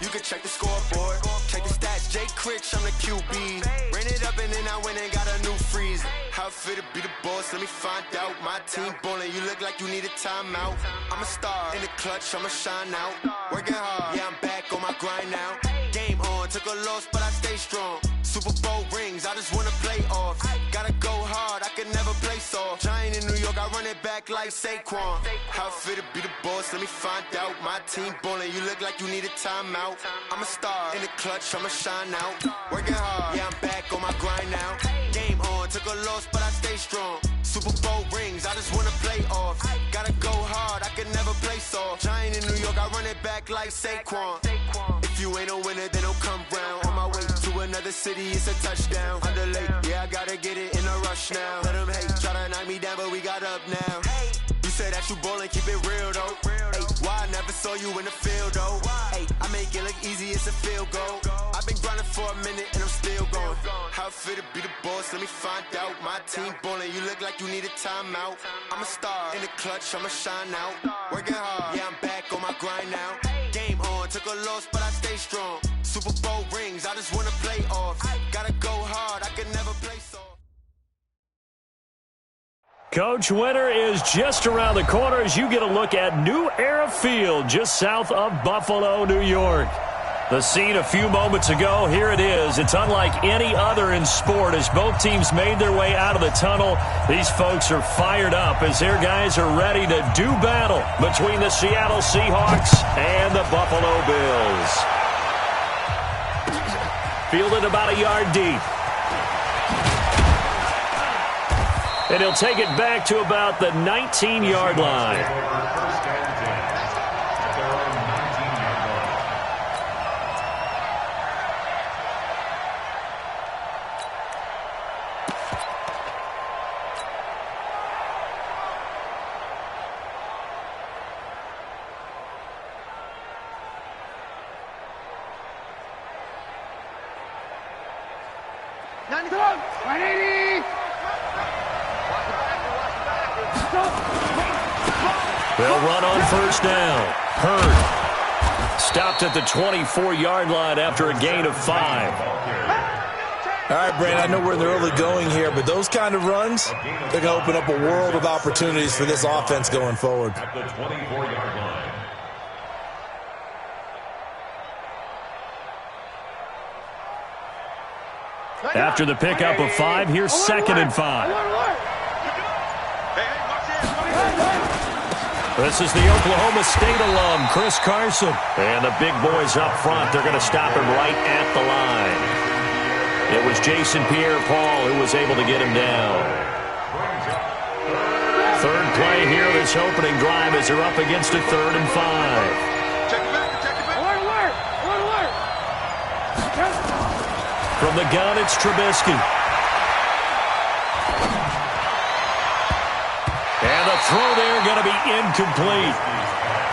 You can check the scoreboard. Check the stats, Jay Critch, I'm the QB. Ran it up and then I went and got a new freezer. How it feel to be the boss, let me find out. My team ballin', you look like you need a timeout. I'm a star, in the clutch, I'ma shine out. Working hard, yeah, I'm back on my grind now. Game on, took a loss, but I stay strong. Super Bowl rings, I just wanna play off. Gotta go hard, I can never play soft. Giant in New York, I run it back like Saquon. How it feel to be the boss, let me find out. My team ballin', you look like you need a timeout. I'm a star, in the clutch, I'ma shine out. Working hard, yeah, I'm back on my grind now. Game on, took a loss, but I stay strong. Super Bowl rings, I just wanna play off. Gotta go hard, I can never play soft. Giant in New York, I run it back like Saquon. If you ain't a winner, then don't come round. On my way to another city, it's a touchdown. Underlay, yeah, I gotta get it in a rush now. Let them hate, try to knock me down, but we got up now. You said that you ballin', keep it real though. Ay, why I never saw you in the field though? Ay, I make it look easy, it's a field goal. I've been grinding for a minute and I'm still going. How it feel to be the boss, let me find out. My team ballin', you look like you need a timeout. I'm a star, in the clutch, I'ma shine out. Working hard, yeah, I'm back on my grind now. Game on, took a loss, but I stay strong. Super Bowl rings, I just wanna play off. Gotta go hard, I can never play soft. Coach, winter is just around the corner as you get a look at New Era Field just south of Buffalo, New York. The scene a few moments ago, here it is. It's unlike any other in sport as both teams made their way out of the tunnel. These folks are fired up as their guys are ready to do battle between the Seattle Seahawks and the Buffalo Bills. Fielded about a yard deep. And he'll take it back to about the 19-yard line. They'll run on first down. Hurd stopped at the 24-yard line after a gain of 5. All right, Brandon, I know we're in the early going here, but those kind of runs, they're going to open up a world of opportunities for this offense going forward. At the 24-yard line. After the pickup of 5, here's 2nd and 5. This is the Oklahoma State alum, Chris Carson. And the big boys up front, they're going to stop him right at the line. It was Jason Pierre-Paul who was able to get him down. Third play here this opening drive as they're up against a 3rd and 5. From the gun, it's Trubisky. And the throw there going to be incomplete.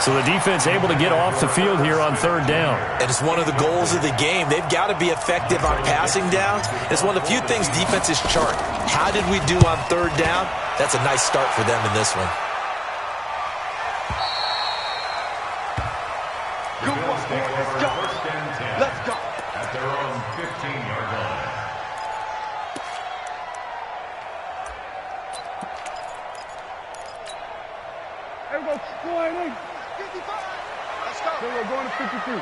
So the defense able to get off the field here on 3rd down. And it's one of the goals of the game. They've got to be effective on passing downs. It's one of the few things defenses chart. How did we do on 3rd down? That's a nice start for them in this one. Let's go. At their own 15-yard line. Everybody scoring. 55. Let's go. We're going to 52.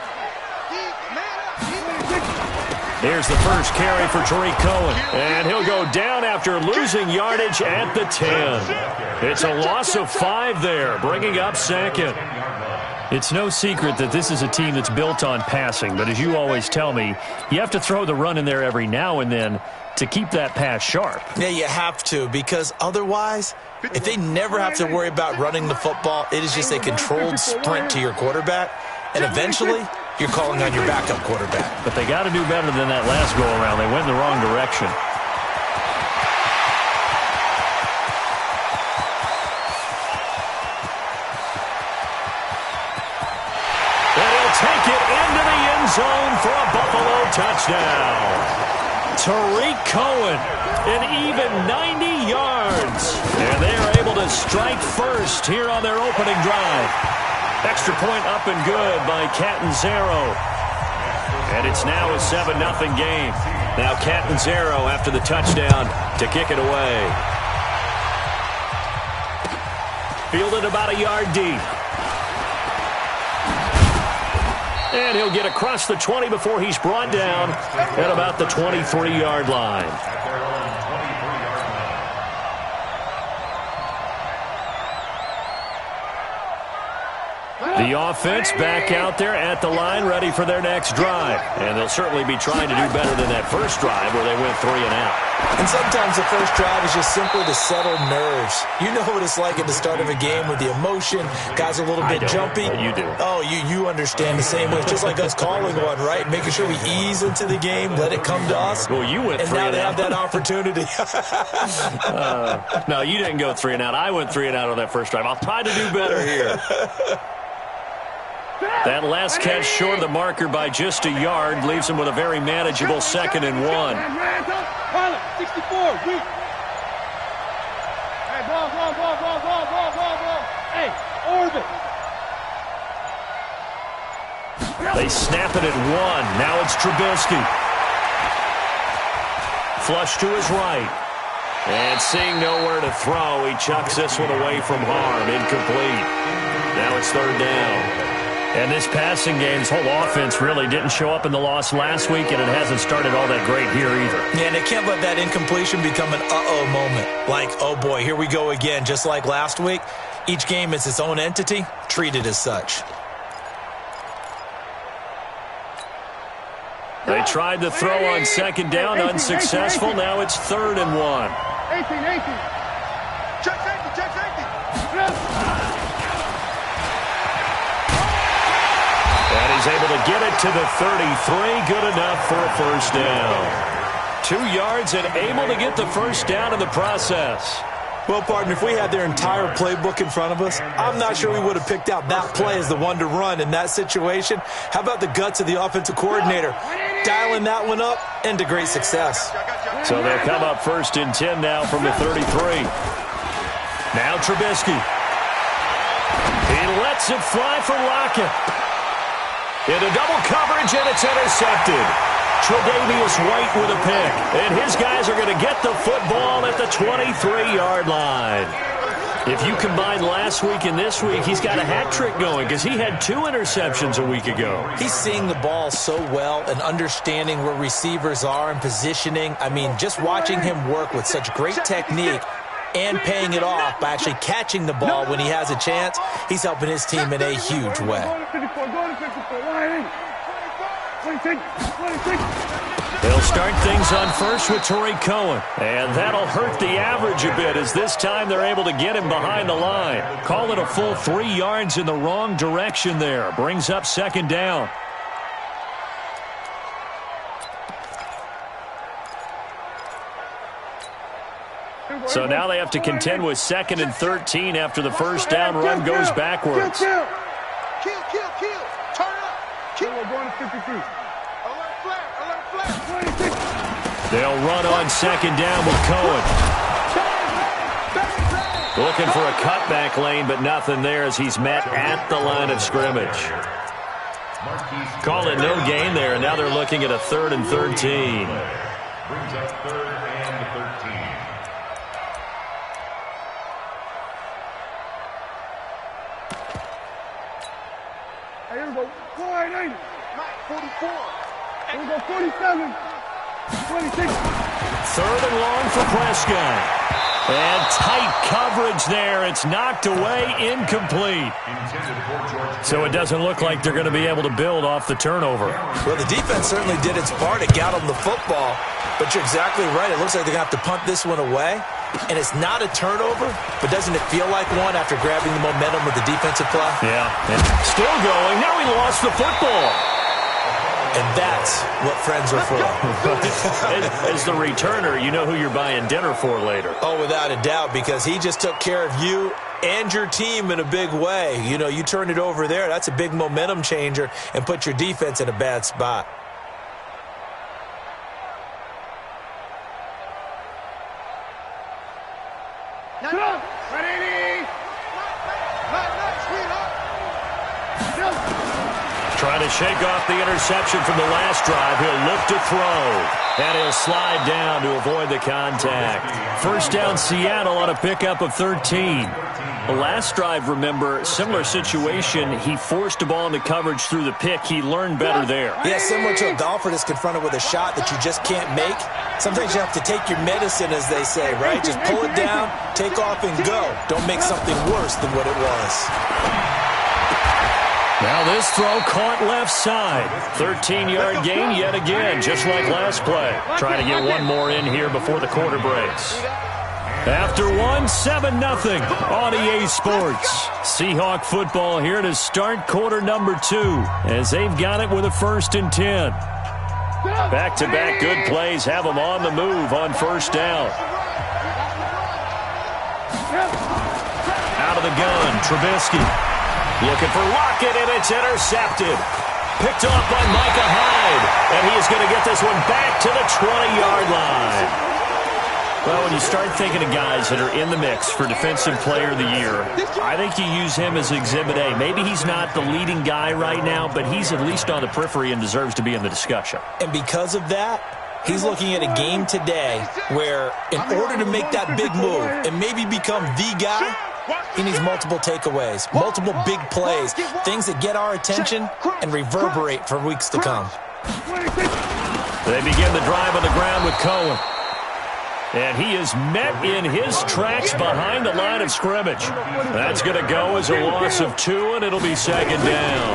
Here's the first carry for Tariq Cohen. And he'll go down after losing yardage at the 10. It's a loss of 5 there, bringing up 2nd. It's no secret that this is a team that's built on passing, but as you always tell me, you have to throw the run in there every now and then to keep that pass sharp. Yeah, you have to, because otherwise, if they never have to worry about running the football, it is just a controlled sprint to your quarterback, and eventually, you're calling on your backup quarterback. But they got to do better than that last go-around. They went in the wrong direction. Take it into the end zone for a Buffalo touchdown. Tariq Cohen, an even 90 yards. And they are able to strike first here on their opening drive. Extra point up and good by Catanzaro. And it's now a 7-0 game. Now Catanzaro after the touchdown to kick it away. Fielded about a yard deep. And he'll get across the 20 before he's brought down at about the 23-yard line. The offense back out there at the line, ready for their next drive. And they'll certainly be trying to do better than that first drive where they went 3 and out. And sometimes the first drive is just simply to settle nerves. You know what it's like at the start of a game with the emotion. Guys a little bit jumpy. You do. Oh, you understand the same way. It's just like us calling one, right? Making sure we ease into the game, let it come to us. Well, you went 3 and out. And now they have that opportunity. No, you didn't go 3 and out. I went 3 and out on that first drive. I'll try to do better here. That last catch short of the marker by just a yard leaves him with a very manageable 2nd and 1. 64, weak. Hey, ball. Hey, orbit. They snap it at 1. Now it's Trubisky. Flush to his right. And seeing nowhere to throw, he chucks this one away from harm. Incomplete. Now it's 3rd down. And this passing game's whole offense really didn't show up in the loss last week, and it hasn't started all that great here either. Yeah, and they can't let that incompletion become an uh-oh moment. Like, oh boy, here we go again. Just like last week, each game is its own entity, treated as such. They tried to throw on 2nd down, unsuccessful. Now it's 3rd and 1. 18. Check safety. And he's able to get it to the 33. Good enough for a first down. 2 yards and able to get the first down in the process. Well, partner, if we had their entire playbook in front of us, I'm not sure we would have picked out that play as the one to run in that situation. How about the guts of the offensive coordinator? Dialing that one up into great success. So they'll come up 1st and 10 now from the 33. Now Trubisky. He lets it fly for Lockett. Into double coverage, and it's intercepted. Tre'Davious White with a pick. And his guys are going to get the football at the 23-yard line. If you combine last week and this week, he's got a hat trick going because he had 2 interceptions a week ago. He's seeing the ball so well and understanding where receivers are and positioning. I mean, just watching him work with such great technique and paying it off by actually catching the ball when he has a chance, he's helping his team in a huge way. They'll start things on first with Torrey Cohen. And that'll hurt the average a bit as this time they're able to get him behind the line. Call it a full 3 yards in the wrong direction there. Brings up 2nd down. So now they have to contend with 2nd and 13 after the first down run goes backwards. Kill. Turn up. Kill. Going to 53. Alert flat. 26. They'll run on 2nd down with Cohen. Looking for a cutback lane, but nothing there as he's met at the line of scrimmage. Call it no gain there, and now they're looking at a 3rd and 13. Brings up 3rd and 13. Here we go. 480. 44. Here we go. 47. 26. 3rd and long for Prescott. And tight coverage there. It's knocked away, incomplete. So it doesn't look like they're going to be able to build off the turnover. Well, the defense certainly did its part. It got them the football. But you're exactly right. It looks like they're going to have to punt this one away. And it's not a turnover, but doesn't it feel like one after grabbing the momentum with the defensive play? Yeah. Still going. Now he lost the football. And that's what friends are for. As the returner, you know who you're buying dinner for later. Oh, without a doubt, because he just took care of you and your team in a big way. You know, you turn it over there, that's a big momentum changer and put your defense in a bad spot. Trying to shake off the interception from the last drive. He'll look to throw, and he'll slide down to avoid the contact. First down, Seattle on a pickup of 13. The last drive, remember, similar situation. He forced a ball into coverage through the pick. He learned better there. Yeah, similar to a golfer that's confronted with a shot that you just can't make. Sometimes you have to take your medicine, as they say, right? Just pull it down, take off, and go. Don't make something worse than what it was. Now this throw caught left side. 13-yard gain yet again, just like last play. Trying to get one more in here before the quarter breaks. After 7-0 on EA Sports. Seahawk football here to start quarter number 2 as they've got it with a 1st and 10. Back-to-back good plays have them on the move on first down. Out of the gun, Trubisky. Looking for Lockett, and it's intercepted. Picked off by Micah Hyde, and he is going to get this one back to the 20-yard line. Well, when you start thinking of guys that are in the mix for Defensive Player of the Year, I think you use him as Exhibit A. Maybe he's not the leading guy right now, but he's at least on the periphery and deserves to be in the discussion. And because of that, he's looking at a game today where in order to make that big move and maybe become the guy, he needs multiple takeaways, multiple big plays, things that get our attention and reverberate for weeks to come. They begin the drive on the ground with Cohen. And he is met in his tracks behind the line of scrimmage. That's going to go as a loss of 2, and it'll be second down.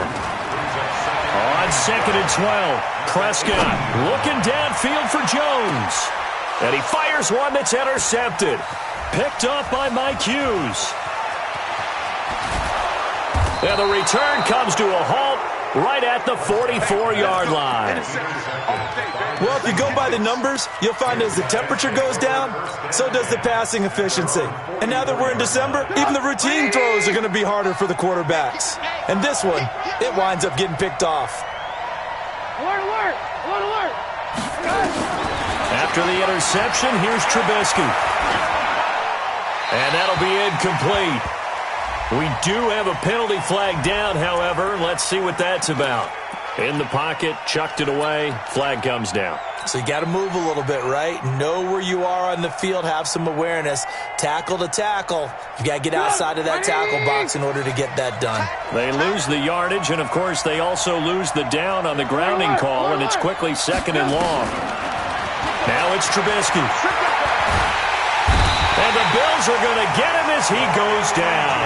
On 2nd and 12, Prescott looking downfield for Jones. And he fires one that's intercepted. Picked off by Mike Hughes. And the return comes to a halt right at the 44-yard line. Well, if you go by the numbers, you'll find as the temperature goes down, so does the passing efficiency. And now that we're in December, even the routine throws are going to be harder for the quarterbacks. And this one, it winds up getting picked off. Alert, alert, alert, alert. After the interception, here's Trubisky. And that'll be incomplete. We do have a penalty flag down, however. Let's see what that's about. In the pocket, chucked it away, flag comes down. So you got to move a little bit, right? Know where you are on the field, have some awareness. Tackle to tackle. You got to get outside of that tackle box in order to get that done. They lose the yardage, and of course they also lose the down on the grounding call, and it's quickly 2nd and long. Now it's Trubisky. And the Bills are going to get him as he goes down.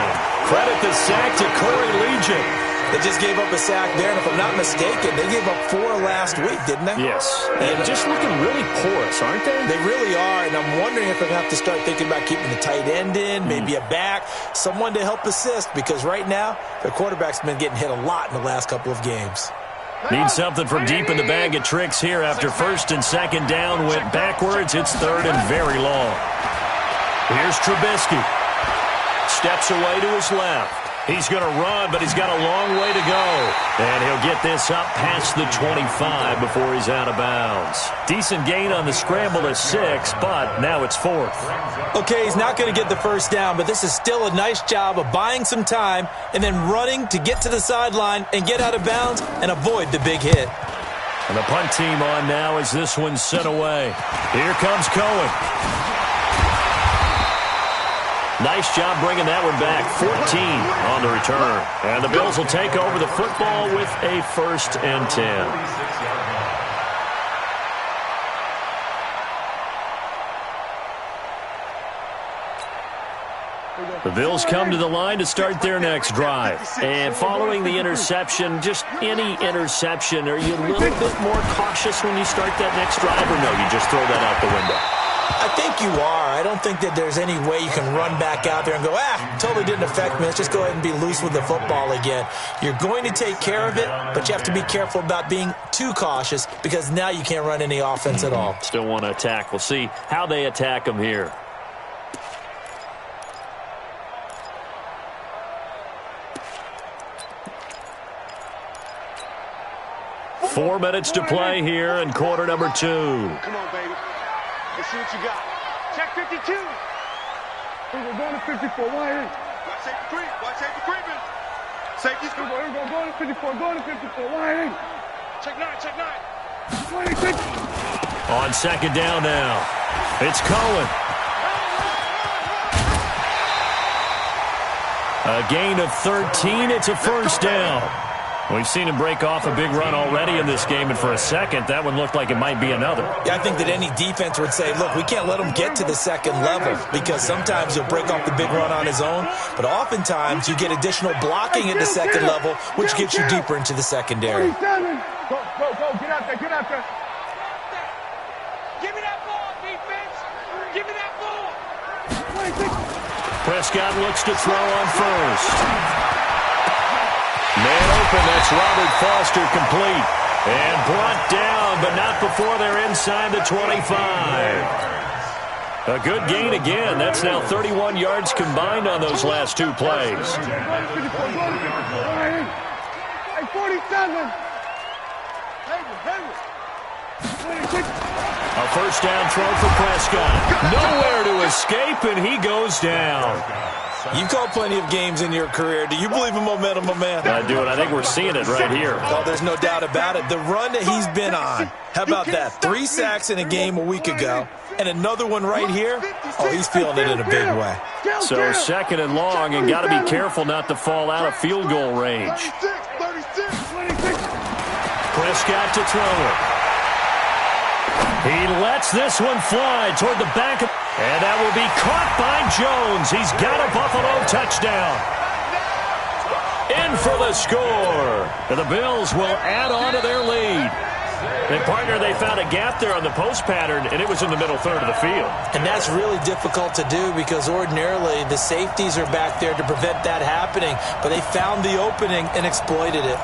Credit the sack to Corey Legion. They just gave up a sack there, and if I'm not mistaken, they gave up 4 last week, didn't they? Yes. And just looking really porous, aren't they? They really are, and I'm wondering if they're going to have to start thinking about keeping the tight end in, maybe a back, someone to help assist, because right now, their quarterback's been getting hit a lot in the last couple of games. Need something from deep in the bag of tricks here after 1st and 2nd down went backwards. It's 3rd and very long. Here's Trubisky. Steps away to his left. He's going to run, but he's got a long way to go. And he'll get this up past the 25 before he's out of bounds. Decent gain on the scramble to 6, but now it's 4th. Okay, he's not going to get the first down, but this is still a nice job of buying some time and then running to get to the sideline and get out of bounds and avoid the big hit. And the punt team on now as this one's sent away. Here comes Cohen. Nice job bringing that one back. 14 on the return. And the Bills will take over the football with a 1st and 10. The Bills come to the line to start their next drive. And following the interception, just any interception, are you a little bit more cautious when you start that next drive, or no, you just throw that out the window? I think you are. I don't think that there's any way you can run back out there and go, totally didn't affect me. Let's just go ahead and be loose with the football again. You're going to take care of it, but you have to be careful about being too cautious because now you can't run any offense at all. Still want to attack. We'll see how they attack them here. Four minutes to play here in quarter number 2. Come on, baby. Let's see what you got. Check 52. We're going to 54. Why in? Watch tape the creep. Watch tape the creeping. Safety. Go to 54. Go to 54. Wide eight. Check 9. Check 9. 26. On second down now. It's Cohen. A gain of 13. It's a first down. We've seen him break off a big run already in this game, and for a second, that one looked like it might be another. Yeah, I think that any defense would say, look, we can't let him get to the second level because sometimes he'll break off the big run on his own, but oftentimes you get additional blocking at the second level, which gets you deeper into the secondary. Go. Get out there. Get out there. Give me that ball, defense. Give me that ball. 26. Prescott looks to throw on first. Man open, that's Robert Foster, complete. And brought down, but not before they're inside the 25. A good gain again. That's now 31 yards combined on those last two plays. Hey, 47. A first down throw for Prescott. Nowhere to escape, and he goes down. You've called plenty of games in your career. Do you believe in momentum, my man? I do, and I think we're seeing it right here. Oh, there's no doubt about it. The run that he's been on. How about that? 3 sacks in a game a week ago, and another one right here. Oh, he's feeling it in a big way. So second and long, and got to be careful not to fall out of field goal range. Prescott to throw it. He lets this one fly toward the back of... And that will be caught by Jones. He's got a Buffalo touchdown. In for the score. And the Bills will add on to their lead. And, partner, they found a gap there on the post pattern, and it was in the middle third of the field. And that's really difficult to do because ordinarily the safeties are back there to prevent that happening. But they found the opening and exploited it.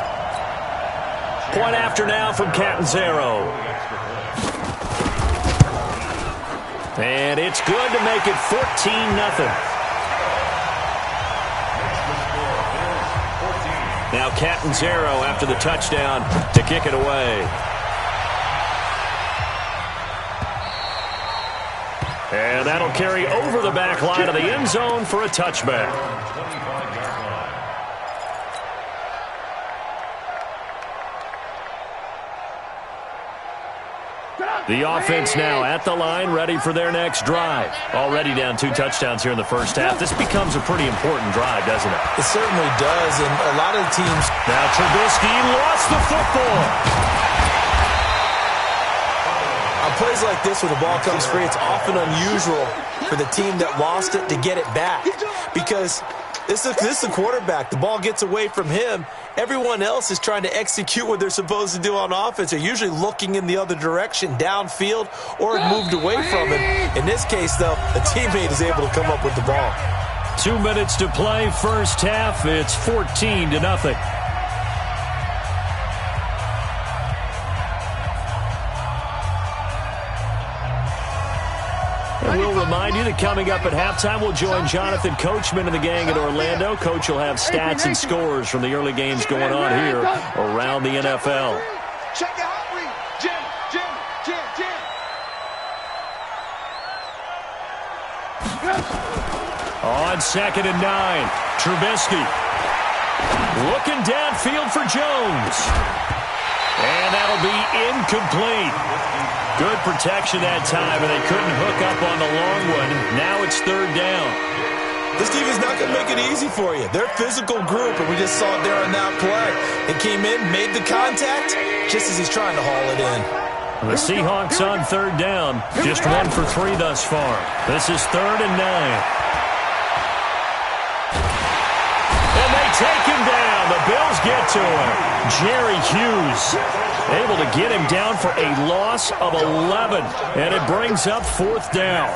Point after now from Catanzaro. And it's good to make it 14-0. Now Catanzaro after the touchdown to kick it away. And that'll carry over the back line of the end zone for a touchback. The offense now at the line, ready for their next drive. Already down 2 touchdowns here in the first half. This becomes a pretty important drive, doesn't it? It certainly does, and a lot of the teams... Now Trubisky lost the football. On plays like this where the ball comes free, it's often unusual for the team that lost it to get it back. Because this is the quarterback. The ball gets away from him. Everyone else is trying to execute what they're supposed to do on offense. They're usually looking in the other direction, downfield, or moved away from him. In this case, though, a teammate is able to come up with the ball. 2 minutes to play, first half. It's 14-0. And we'll remind you that coming up at halftime, we'll join Jonathan Coachman and the gang in Orlando. Coach will have stats and scores from the early games going on here around the NFL. Check it out, Jim. On 2nd and 9, Trubisky looking downfield for Jones. And that'll be incomplete. Good protection that time, and they couldn't hook up on the long one. Now it's 3rd down. This team is not going to make it easy for you. They're a physical group, and we just saw it there on that play. They came in, made the contact, just as he's trying to haul it in. The Seahawks on 3rd down. Just 1 for 3 thus far. This is 3rd and 9. And they take him down. The Bills get to him. Jerry Hughes able to get him down for a loss of 11. And it brings up 4th down.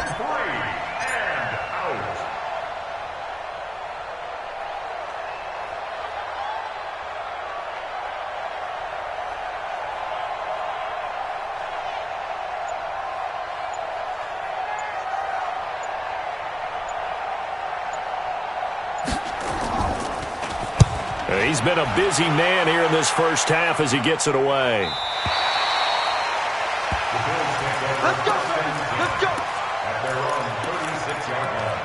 He's been a busy man here in this first half as he gets it away. Let's go. At their own 36-yard line.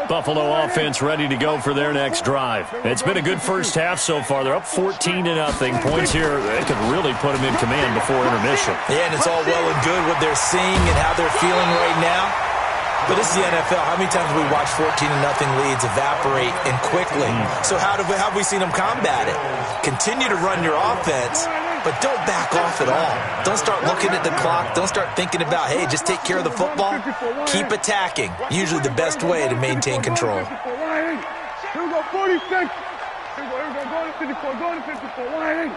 Buffalo offense ready to go for their next drive. It's been a good first half so far. They're up 14-0. Points here, they could really put them in command before intermission. Yeah, and it's all well and good what they're seeing and how they're feeling right now. But this is the NFL. How many times have we watched 14-0 leads evaporate and quickly? So how have we seen them combat it? Continue to run your offense, but don't back off at all. Don't start looking at the clock. Don't start thinking about, hey, just take care of the football. Keep attacking. Usually the best way to maintain control. Here we go, 46. Here we go, going to 54, going to 54.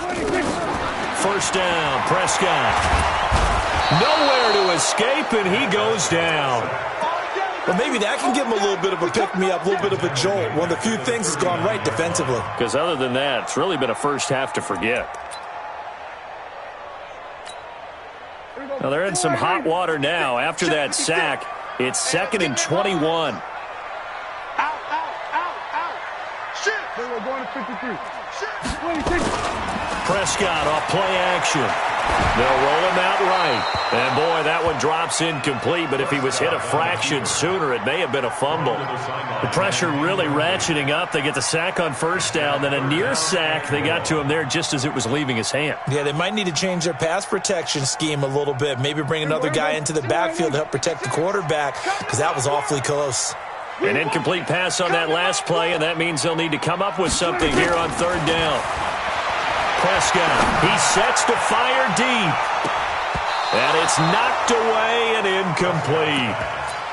26. First down, Prescott. Nowhere to escape, and he goes down. Well, maybe that can give him a little bit of a pick-me-up, a little bit of a jolt. One of the few things has gone right defensively. Because other than that, it's really been a first half to forget. Now, they're in some hot water now. After that sack, it's 2nd and 21. Out. Shit. Here we're going to 53. Shit. 26. Prescott off play action. They'll roll him out right. And, boy, that one drops incomplete. But if he was hit a fraction sooner, it may have been a fumble. The pressure really ratcheting up. They get the sack on first down. Then a near sack. They got to him there just as it was leaving his hand. Yeah, they might need to change their pass protection scheme a little bit. Maybe bring another guy into the backfield to help protect the quarterback, because that was awfully close. An incomplete pass on that last play, and that means they'll need to come up with something here on third down. Prescott, he sets to fire deep. And it's knocked away and incomplete.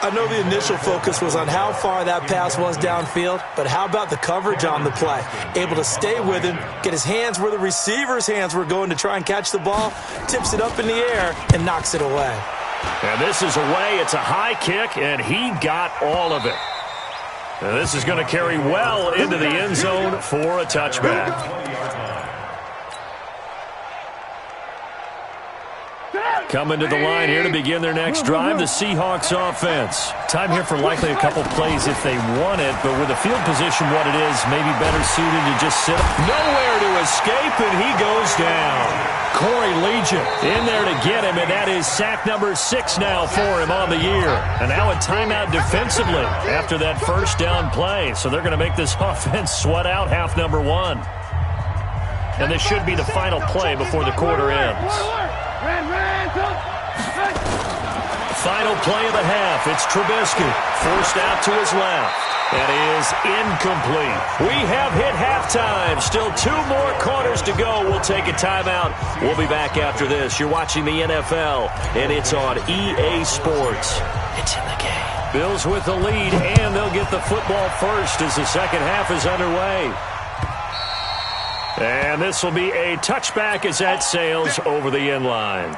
I know the initial focus was on how far that pass was downfield, but how about the coverage on the play? Able to stay with him, get his hands where the receiver's hands were going to try and catch the ball, tips it up in the air, and knocks it away. And this is away. It's a high kick, and he got all of it. And this is going to carry well into the end zone for a touchback. Coming to the line here to begin their next drive, the Seahawks offense. Time here for likely a couple plays if they want it, but with the field position what it is, maybe better suited to just sit up. Nowhere to escape, and he goes down. Corey Legion in there to get him, and that is sack number 6 now for him on the year. And now a timeout defensively after that first down play. So they're going to make this offense sweat out half number 1. And this should be the final play before the quarter ends. Final play of the half. It's Trubisky forced out to his left. That is incomplete. We have hit halftime. Still 2 more quarters to go. We'll take a timeout. We'll be back after this. You're watching the NFL, and it's on EA Sports. It's in the game. Bills with the lead, and they'll get the football first as the second half is underway. And this will be a touchback as that sails over the end line.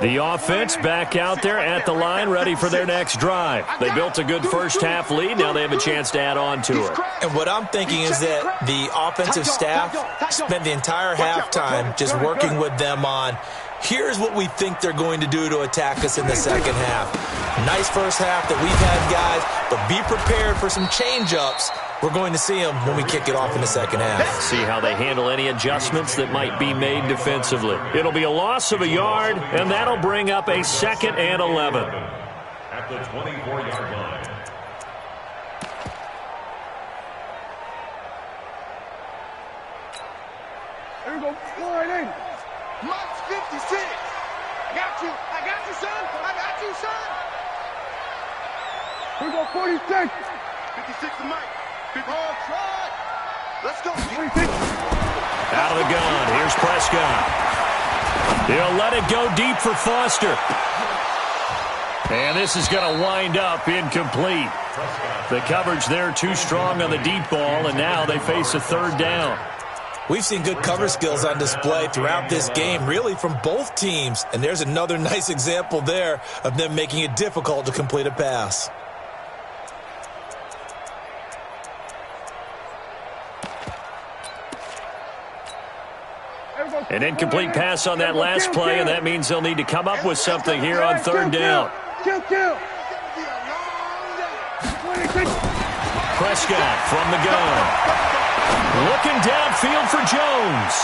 The offense back out there at the line, ready for their next drive. They built a good first half lead. Now they have a chance to add on to it. And what I'm thinking is that the offensive staff spent the entire halftime just working with them on, here's what we think they're going to do to attack us in the second half. Nice first half that we've had, guys, but be prepared for some change-ups. We're going to see them when we kick it off in the second half. See how they handle any adjustments that might be made defensively. It'll be a loss of a yard, and that'll bring up a 2nd and 11. At the 24-yard line. Here we go, 4-8. Mike's 56. I got you, son. I got you, son. Here we go, 46. 56 to Mike. Let's go. Out of the gun. Here's Prescott. He'll let it go deep for Foster. And this is going to wind up incomplete. The coverage there too strong on the deep ball, and now they face a third down. We've seen good cover skills on display throughout this game, really from both teams. And there's another nice example there of them making it difficult to complete a pass. An incomplete pass on that last play, and that means they'll need to come up with something here on third down. Prescott from the gun. Looking downfield for Jones.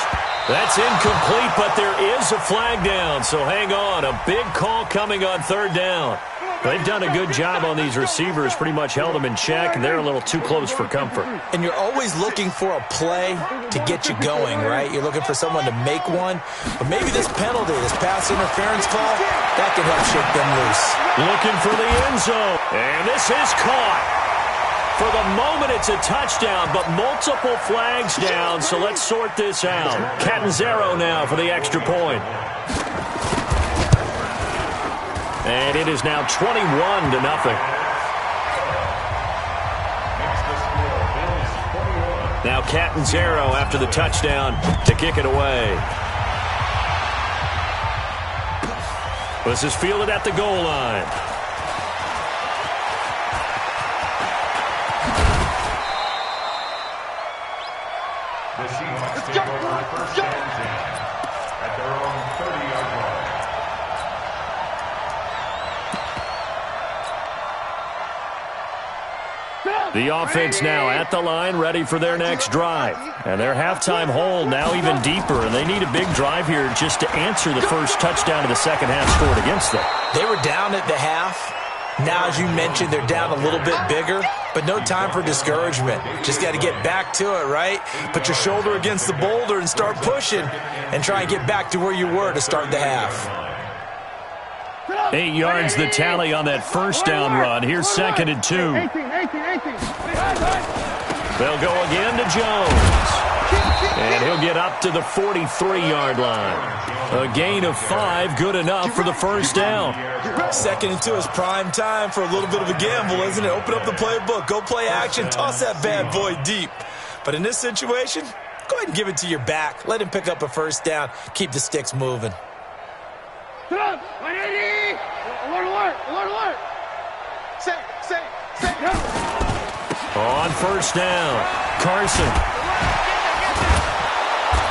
That's incomplete, but there is a flag down, so hang on. A big call coming on third down. They've done a good job on these receivers, pretty much held them in check, and they're a little too close for comfort. And you're always looking for a play to get you going, right? You're looking for someone to make one. But maybe this penalty, this pass interference call, that can help shake them loose. Looking for the end zone, and this is caught. For the moment, it's a touchdown, but multiple flags down, so let's sort this out. Catanzaro now for the extra point. And it is now 21-0. Now Catanzaro after the touchdown to kick it away. This is fielded at the goal line. The Seahawks take over first and 10 at their own 30-yard line. The offense now at the line, ready for their next drive. And their halftime hole now even deeper, and they need a big drive here just to answer the first touchdown of the second half scored against them. They were down at the half. Now, as you mentioned, they're down a little bit bigger, but no time for discouragement. Just got to get back to it, right? Put your shoulder against the boulder and start pushing and try and get back to where you were to start the half. 8 yards the tally on that first down run. Here's 2nd and 2. They'll go again to Jones. And he'll get up to the 43-yard line. A gain of 5, good enough for the first down. 2nd and 2 is prime time for a little bit of a gamble, isn't it? Open up the playbook, go play action, toss that bad boy deep. But in this situation, go ahead and give it to your back. Let him pick up a first down. Keep the sticks moving. Alert, alert, alert, alert. Say. On first down, Carson.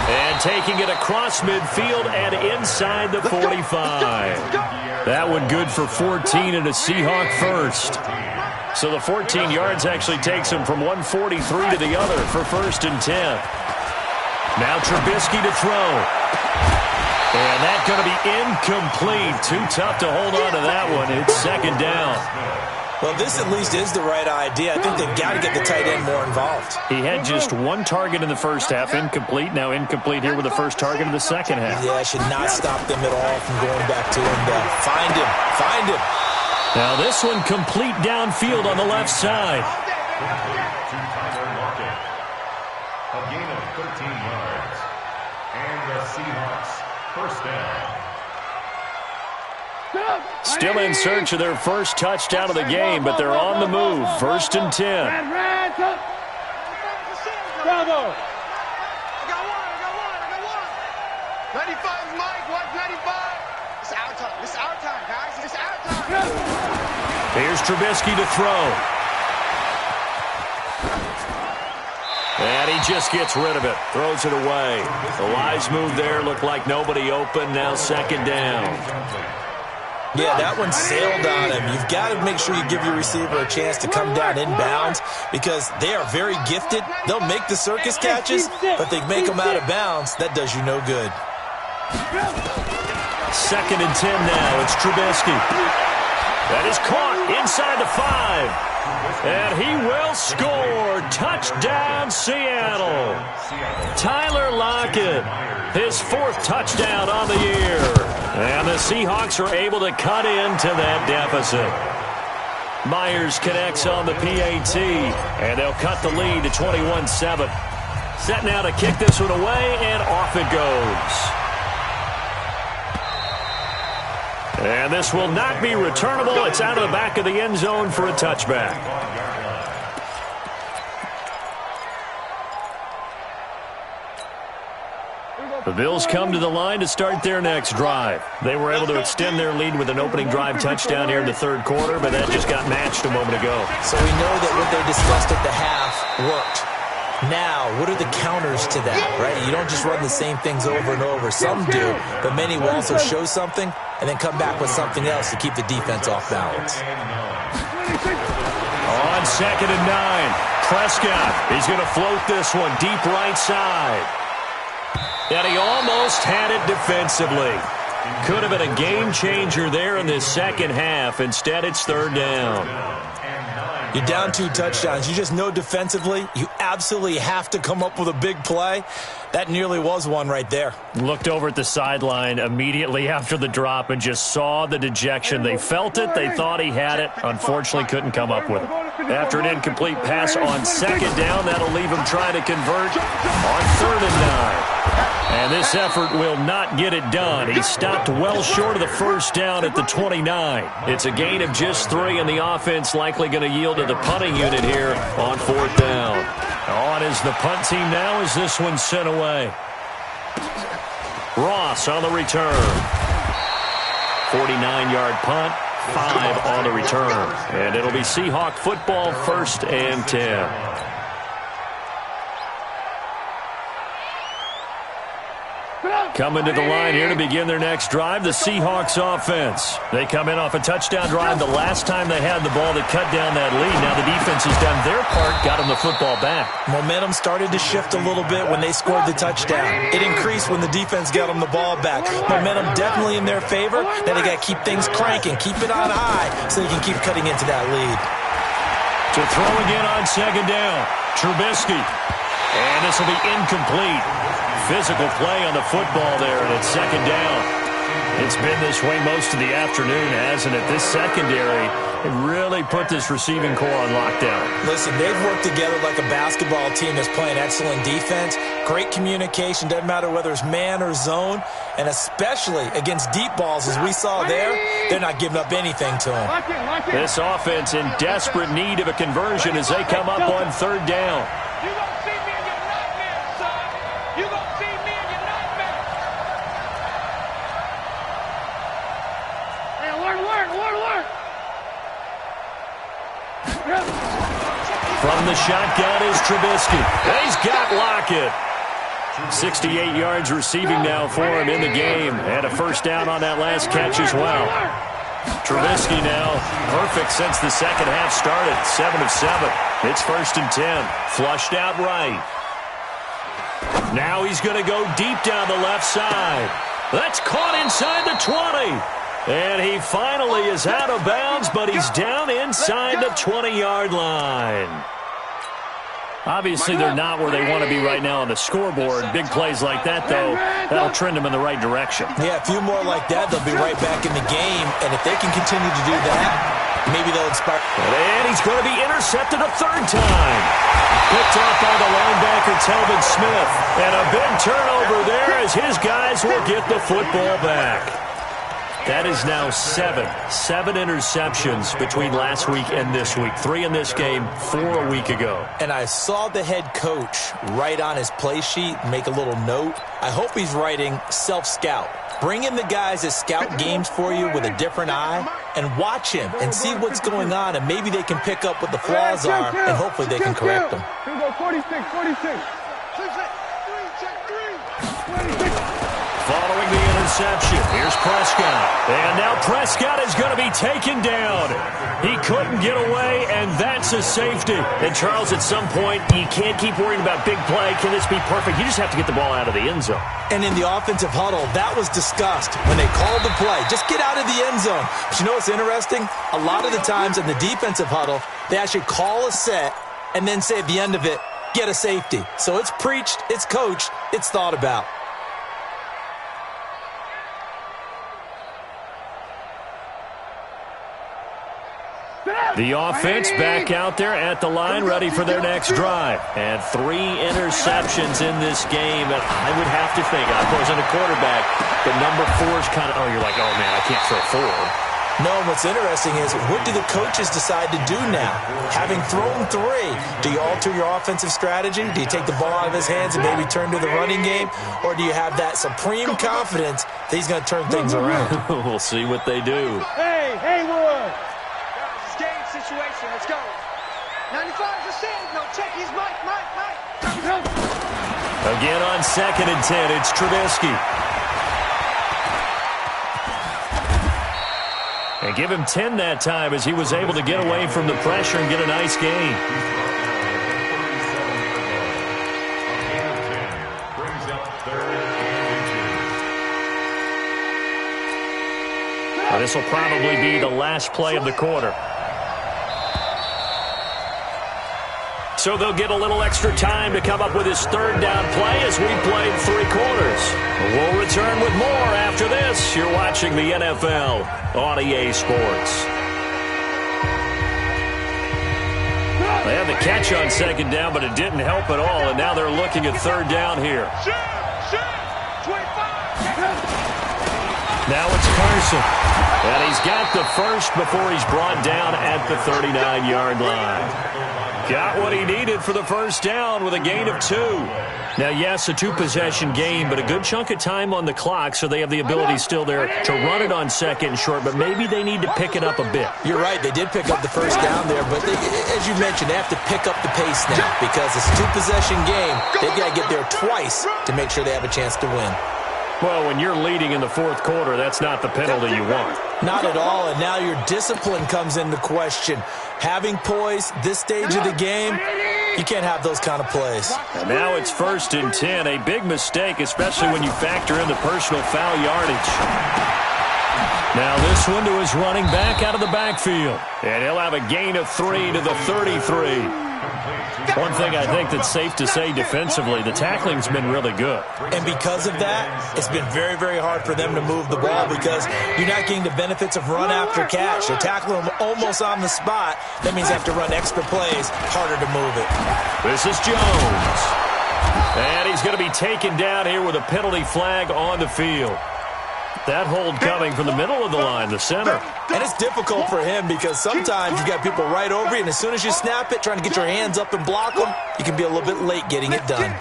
And taking it across midfield and inside the 45. That one good for 14 and a Seahawk first. So the 14 yards actually takes him from 143 to the other for 1st and 10. Now Trubisky to throw. And that's going to be incomplete. Too tough to hold on to that one. It's 2nd down. Well, this at least is the right idea. I think they've got to get the tight end more involved. He had just 1 target in the first half, incomplete. Now incomplete here with the first target in the second half. Yeah, should not stop them at all from going back to him. Find him. Now this one complete downfield on the left side. A gain of 13 yards. And the Seahawks first down. Still in search of their first touchdown of the game, but they're on the move. 1st and 10. Bravo. I got one. 95, Mike. Watch 95. It's our time, guys. It's our time. Here's Trubisky to throw. And he just gets rid of it. Throws it away. The wise move there. Looked like nobody open. Now 2nd down. Yeah, that one sailed on him. You've got to make sure you give your receiver a chance to come down inbounds because they are very gifted. They'll make the circus catches, but they make them out of bounds. That does you no good. 2nd and 10 now. It's Trubisky. That is caught inside the 5. And he will score. Touchdown, Seattle. Tyler Lockett, his 4th touchdown on the year. And the Seahawks are able to cut into that deficit. Myers connects on the PAT, and they'll cut the lead to 21-7. Set now to kick this one away, and off it goes. And this will not be returnable. It's out of the back of the end zone for a touchback. The Bills come to the line to start their next drive. They were able to extend their lead with an opening drive touchdown here in the 3rd quarter, but that just got matched a moment ago. So we know that what they discussed at the half worked. Now, what are the counters to that, right? You don't just run the same things over and over. Some do, but many will also show something and then come back with something else to keep the defense off balance. On 2nd and 9. Prescott, he's going to float this one deep right side. And he almost had it defensively. Could have been a game changer there in this second half. Instead, it's third down. You're down 2 touchdowns. You just know defensively you absolutely have to come up with a big play. That nearly was one right there. Looked over at the sideline immediately after the drop and just saw the dejection. They felt it. They thought he had it. Unfortunately, couldn't come up with it. After an incomplete pass on second down, that'll leave him trying to convert on 3rd and 9. And this effort will not get it done. He stopped well short of the first down at the 29. It's a gain of just 3, and the offense likely going to yield to the punting unit here on 4th down. On is the punt team now as this one's sent away. Ross on the return. 49-yard punt, 5 on the return. And it'll be Seahawk football, 1st and 10. Coming to the line here to begin their next drive, the Seahawks offense. They come in off a touchdown drive the last time they had the ball to cut down that lead. Now the defense has done their part, got them the football back. Momentum started to shift a little bit when they scored the touchdown. It increased when the defense got them the ball back. Momentum definitely in their favor. Now they got to keep things cranking, keep it on high so they can keep cutting into that lead. To throw again on second down, Trubisky. And this will be incomplete. Physical play on the football there, and it's second down. It's been this way most of the afternoon, hasn't it? This secondary really put this receiving core on lockdown. Listen, they've worked together like a basketball team that's playing excellent defense. Great communication, doesn't matter whether it's man or zone, and especially against deep balls, as we saw there, they're not giving up anything to them. This offense in desperate need of a conversion as they come up on 3rd down. From the shotgun is Trubisky. He's got Lockett. 68 yards receiving now for him in the game. And a first down on that last catch as well. Trubisky now perfect since the second half started. 7 of 7. It's 1st and 10. Flushed out right. Now he's going to go deep down the left side. That's caught inside the 20. And he finally is out of bounds, but he's down inside the 20-yard line. Obviously, they're not where they want to be right now on the scoreboard. Big plays like that, though, that'll trend them in the right direction. Yeah, a few more like that, they'll be right back in the game. And if they can continue to do that, maybe they'll inspire. And he's going to be intercepted a 3rd time. Picked off by the linebacker, Telvin Smith. And a big turnover there as his guys will get the football back. That is now 7 interceptions between last week and this week. 3 in this game, 4 a week ago. And I saw the head coach write on his play sheet, make a little note. I hope he's writing self-scout. Bring in the guys that scout games for you with a different eye and watch him and see what's going on, and maybe they can pick up what the flaws are, and hopefully they can correct them. 46. Following the interception, here's Prescott. And now Prescott is going to be taken down. He couldn't get away, and that's a safety. And, Charles, at some point, you can't keep worrying about big play. Can this be perfect? You just have to get the ball out of the end zone. And in the offensive huddle, that was discussed when they called the play. Just get out of the end zone. But you know what's interesting? A lot of the times in the defensive huddle, they actually call a set and then say at the end of it, get a safety. So it's preached, it's coached, it's thought about. The offense back out there at the line, ready for their next drive. And 3 interceptions in this game. And I would have to think, I wasn't a quarterback, but number 4 is kind of, you're like, oh, man, I can't throw 4. No, what's interesting is, what do the coaches decide to do now? Having thrown 3, do you alter your offensive strategy? Do you take the ball out of his hands and maybe turn to the running game? Or do you have that supreme confidence that he's going to turn things around? We'll see what they do. Hey, Haywood! Game situation, let's go. 95 is a no, check, he's Mike. Again on 2nd and 10, it's Trubisky. And give him 10 that time as he was able to get away from the pressure and get a nice gain. up 3rd and 2. Well, this will probably be the last play of the quarter. So they'll get a little extra time to come up with his 3rd down play as we played 3 quarters. We'll return with more after this. You're watching the NFL on EA Sports. They had the catch on 2nd down, but it didn't help at all, and now they're looking at 3rd down here. Now it's Carson, and he's got the first before he's brought down at the 39-yard line. Got what he needed for the first down with a gain of 2. Now, yes, a 2-possession game, but a good chunk of time on the clock, so they have the ability still there to run it on 2nd and short, but maybe they need to pick it up a bit. You're right. They did pick up the first down there, but as you mentioned, they have to pick up the pace now because it's a 2-possession game. They've got to get there twice to make sure they have a chance to win. Well, when you're leading in the 4th quarter, that's not the penalty you want. Not at all, and now your discipline comes into question. Having poise this stage of the game, you can't have those kind of plays. And now it's 1st and 10, a big mistake, especially when you factor in the personal foul yardage. Now this one to his running back out of the backfield, and he'll have a gain of 3 to the 33. One thing I think that's safe to say defensively, the tackling's been really good. And because of that, it's been very, very hard for them to move the ball because you're not getting the benefits of run after catch. They tackle them almost on the spot. That means they have to run extra plays, harder to move it. This is Jones. And he's going to be taken down here with a penalty flag on the field. That hold coming from the middle of the line, the center. And it's difficult for him because sometimes you got people right over you, and as soon as you snap it, trying to get your hands up and block them, you can be a little bit late getting it done.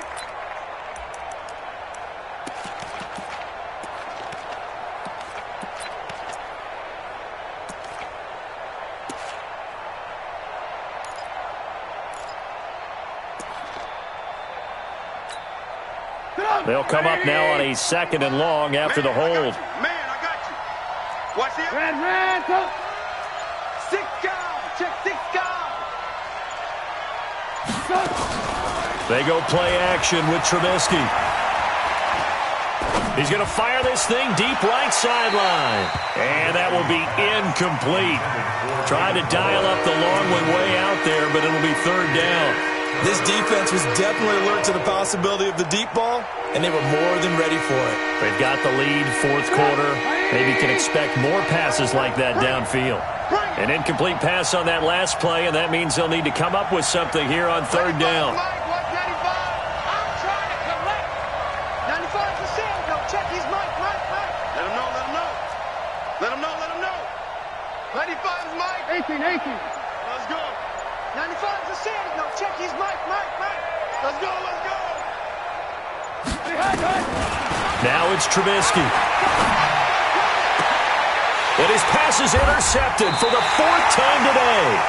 They'll come up now on a 2nd and long after the hold. Watch it. Red, go. 6 guard. Check 6 guard. They go play action with Trubisky. He's going to fire this thing deep right sideline. And that will be incomplete. Trying to dial up the long one way out there, but it'll be 3rd down. This defense was definitely alert to the possibility of the deep ball, and they were more than ready for it. They've got the lead, 4th quarter. Maybe can expect more passes like that downfield. An incomplete pass on that last play, and that means they'll need to come up with something here on 3rd down. 95, I'm trying to collect. 95%, go check his mic. Let him know. 95 is Mike. 18. Let's go. 95%, go check his mic. Let's go. Now it's Trubisky. And his pass is intercepted for the 4th time today.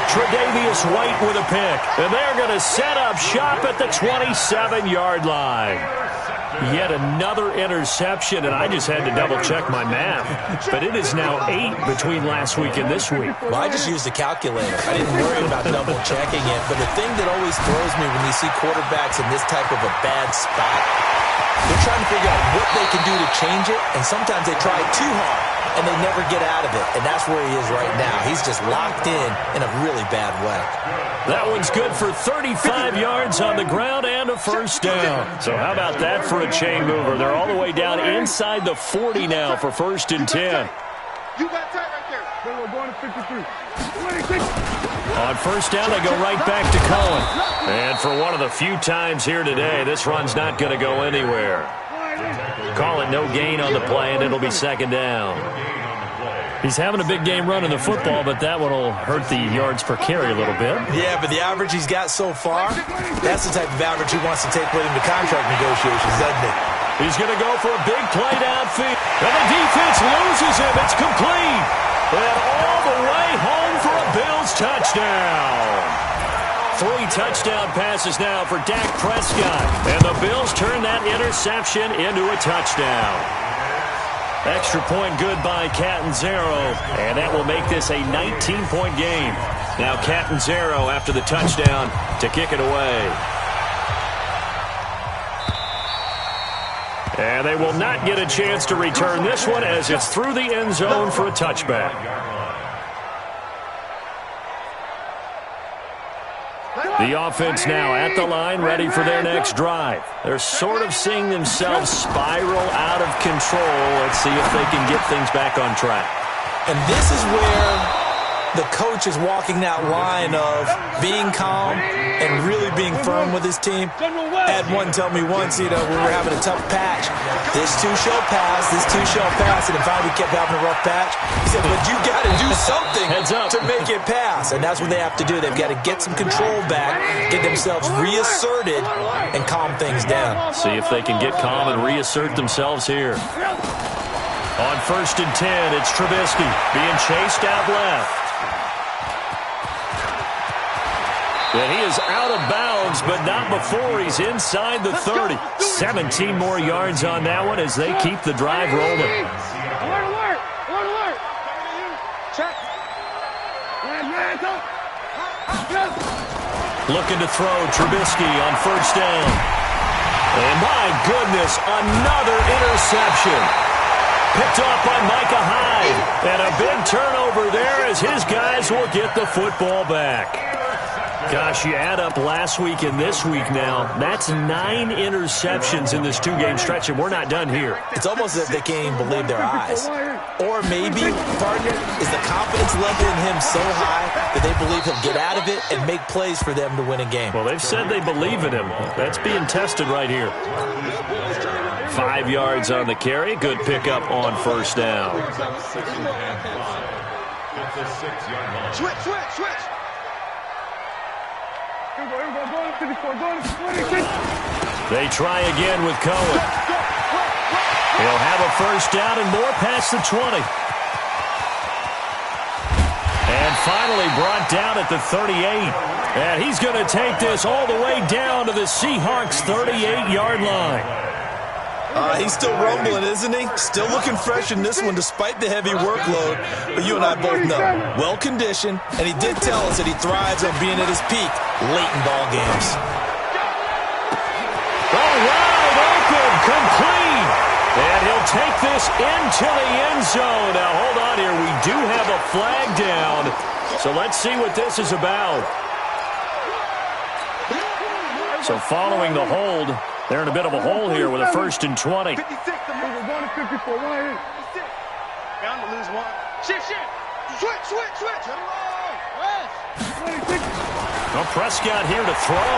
Tre'Davious White with a pick. And they're going to set up shop at the 27-yard line. Yet another interception, and I just had to double-check my math. But it is now 8 between last week and this week. Well, I just used a calculator. I didn't worry about double-checking it. But the thing that always throws me when you see quarterbacks in this type of a bad spot, they're trying to figure out what they can do to change it, and sometimes they try too hard, and they never get out of it. And that's where he is right now. He's just locked in a really bad way. That one's good for 35 yards on the ground and a 1st down. So how about that for a chain mover? They're all the way down inside the 40 now for 1st and 10. You got tight right there. We're going to 53. On 1st down, they go right back to Cohen. And for one of the few times here today, this run's not going to go anywhere. Call it no gain on the play, and it'll be 2nd down. He's having a big game running the football, but that one will hurt the yards per carry a little bit. Yeah, but the average he's got so far, that's the type of average he wants to take with him to contract negotiations, doesn't it? He's going to go for a big play downfield. And the defense loses him. It's complete. And all the way home for a Bills touchdown. 3 touchdown passes now for Dak Prescott. And the Bills turn that interception into a touchdown. Extra point good by Catanzaro. And that will make this a 19-point game. Now Catanzaro after the touchdown to kick it away. And they will not get a chance to return this one as it's through the end zone for a touchback. The offense now at the line, ready for their next drive. They're sort of seeing themselves spiral out of control. Let's see if they can get things back on track. And this is where the coach is walking that line of being calm and really being firm with his team. I had one tell me once, we were having a tough patch. This too shall pass, this too shall pass. And if I kept having a rough patch, he said, but you got to do something to make it pass. And that's what they have to do. They've got to get some control back, get themselves reasserted, and calm things down. See if they can get calm and reassert themselves here. On 1st and 10, it's Trubisky being chased out left. And he is out of bounds, but not before he's inside the 30. 17 more yards on that one as they keep the drive rolling. Alert, alert! Alert, alert! Check. Looking to throw Trubisky on 1st down. And my goodness, another interception. Picked off by Micah Hyde. And a big turnover there as his guys will get the football back. Gosh, you add up last week and this week now, that's 9 interceptions in this 2-game stretch, and we're not done here. It's almost as if they can't even believe their eyes. Or maybe, partner, is the confidence level in him so high that they believe he'll get out of it and make plays for them to win a game. Well, they've said they believe in him. That's being tested right here. 5 yards on the carry. Good pickup on 1st down. Switch, switch, switch. They try again with Cohen. He'll have a 1st down and more past the 20. And finally brought down at the 38. And he's going to take this all the way down to the Seahawks' 38-yard line. He's still rumbling, isn't he? Still looking fresh in this one despite the heavy workload. But you and I both know, well-conditioned, and he did tell us that he thrives on being at his peak late in ball games. Oh, wide open, complete. And he'll take this into the end zone. Now, hold on here. We do have a flag down. So let's see what this is about. So following the hold, they're in a bit of a hole here with a 1st and 20. 56, we're going to 54, why in? 56. Bound to lose one. Shift, shift. Switch, switch, switch. Rest. 26. Well, Prescott here to throw.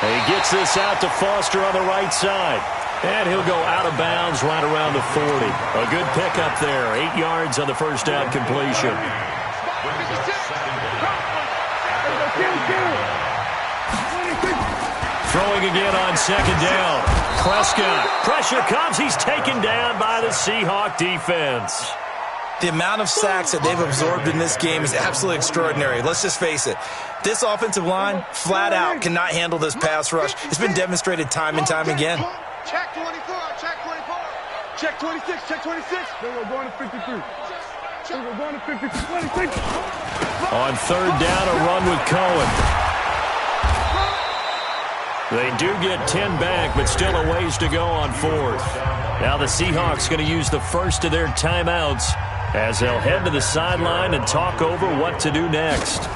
He gets this out to Foster on the right side. And he'll go out of bounds right around the 40. A good pickup there. 8 yards on the 1st down completion. Throwing again on 2nd down. Prescott. Pressure comes. He's taken down by the Seahawk defense. The amount of sacks that they've absorbed in this game is absolutely extraordinary. Let's just face it. This offensive line, flat out, cannot handle this pass rush. It's been demonstrated time and time again. Check 24, check 24. Check 26, check 26. Then we're going to 53. Then we're going to 56, 26. On 3rd down, a run with Cohen. They do get 10 back, but still a ways to go on 4th. Now the Seahawks going to use the first of their timeouts as they'll head to the sideline and talk over what to do next.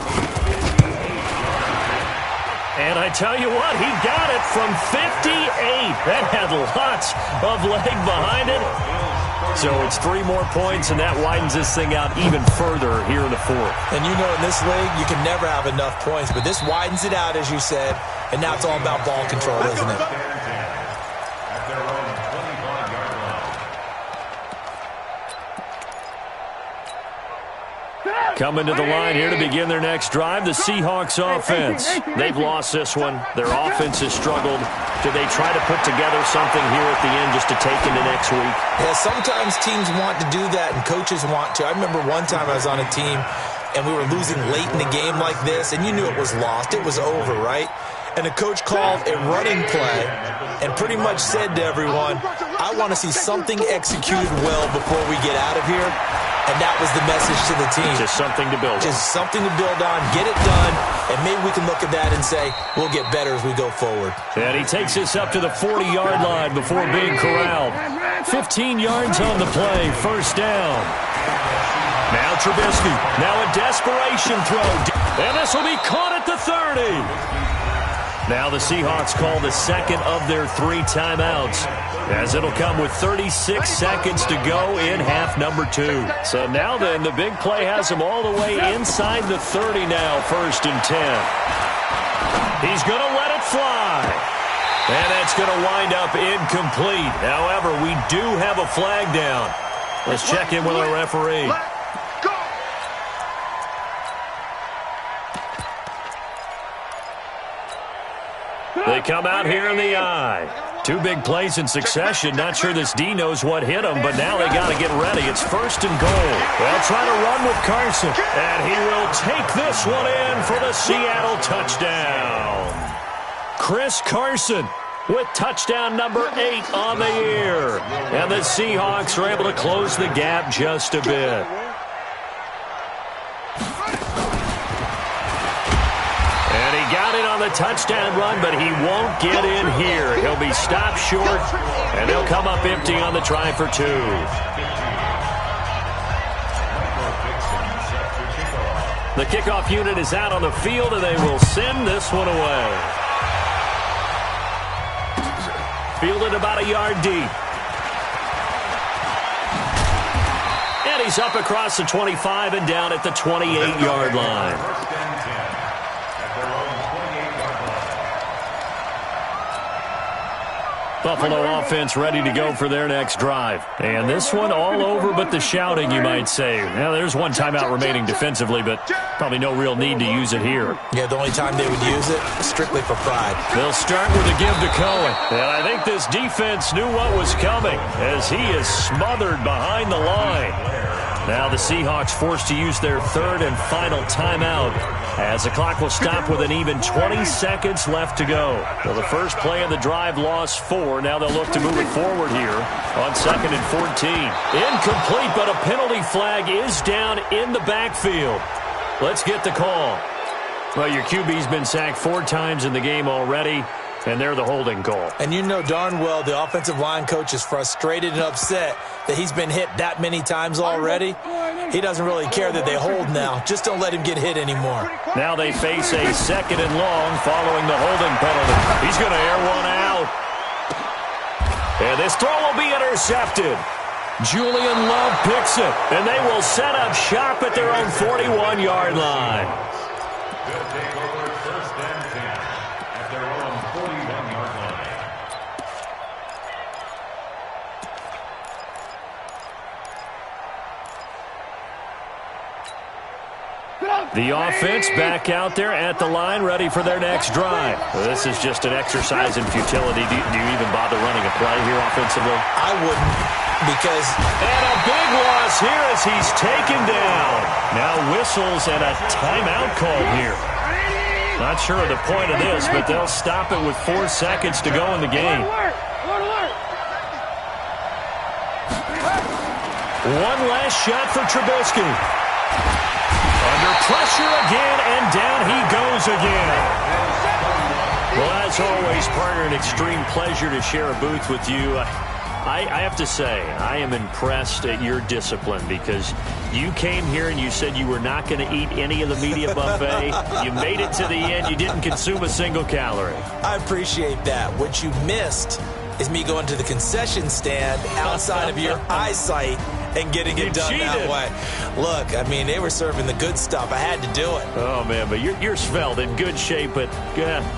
And I tell you what, he got it from 58. That had lots of leg behind it. So it's 3 more points, and that widens this thing out even further here in the 4th. And you know in this league, you can never have enough points, but this widens it out, as you said, and now it's all about ball control, isn't it? Coming to the line here to begin their next drive, the Seahawks offense. They've lost this one. Their offense has struggled. Do they try to put together something here at the end just to take into next week? Yeah, sometimes teams want to do that and coaches want to. I remember one time I was on a team and we were losing late in the game like this, and you knew it was lost. It was over, right? and the coach called a running play and pretty much said to everyone, I want to see something executed well before we get out of here. And that was the message to the team. Just something to build on. Just something to build on, get it done, and maybe we can look at that and say, we'll get better as we go forward. And he takes us up to the 40-yard line before being corralled. 15 yards on the play, first down. Now Trubisky, now a desperation throw, and this will be caught at the 30. Now the Seahawks call the second of their 3 timeouts, as it'll come with 36 seconds to go in half number 2. So now then, the big play has them all the way inside the 30 now, first and 10. He's going to let it fly. And that's going to wind up incomplete. However, we do have a flag down. Let's check in with our referee. They come out here in the eye. 2 big plays in succession. Not sure this D knows what hit him, but now they got to get ready. It's first and goal. They'll try to run with Carson, and he will take this one in for the Seattle touchdown. Chris Carson with touchdown number 8 on the year. And the Seahawks are able to close the gap just a bit. Got it on the touchdown run, but he won't get in here. He'll be stopped short, and they'll come up empty on the try for 2. The kickoff unit is out on the field, and they will send this one away. Fielded about a yard deep. And he's up across the 25 and down at the 28-yard line. Buffalo offense ready to go for their next drive. And this one all over but the shouting, you might say. Now, there's one timeout remaining defensively, but probably no real need to use it here. Yeah, the only time they would use it, strictly for pride. They'll start with a give to Cohen. And I think this defense knew what was coming as he is smothered behind the line. Now the Seahawks forced to use their 3rd and final timeout as the clock will stop with an even 20 seconds left to go. Well, the first play of the drive lost 4. Now they'll look to move it forward here on 2nd and 14. Incomplete, but a penalty flag is down in the backfield. Let's get the call. Well, your QB's been sacked 4 times in the game already, and they're the holding call. And you know darn well the offensive line coach is frustrated and upset that he's been hit that many times already. He doesn't really care that they hold now. Just don't let him get hit anymore. Now they face a 2nd and long following the holding penalty. He's going to air one out. And this throw will be intercepted. Julian Love picks it, and they will set up shop at their own 41-yard line. They'll take over 1st and 10 at their own 41-yard line. The offense back out there at the line, ready for their next drive. Well, this is just an exercise in futility. Do you even bother running a play here offensively? I wouldn't, because... And a big loss here as he's taken down. Now whistles and a timeout call here. Not sure of the point of this, but they'll stop it with 4 seconds to go in the game. One last shot for Trubisky. Under pressure again, and down he goes again. Well, as always, partner, an extreme pleasure to share a booth with you. I have to say, I am impressed at your discipline because you came here and you said you were not going to eat any of the media buffet. You made it to the end. You didn't consume a single calorie. I appreciate that. What you missed is me going to the concession stand outside of your eyesight and getting it done that way. Look, I mean, they were serving the good stuff. I had to do it. Oh, man, but you're svelte, in good shape, but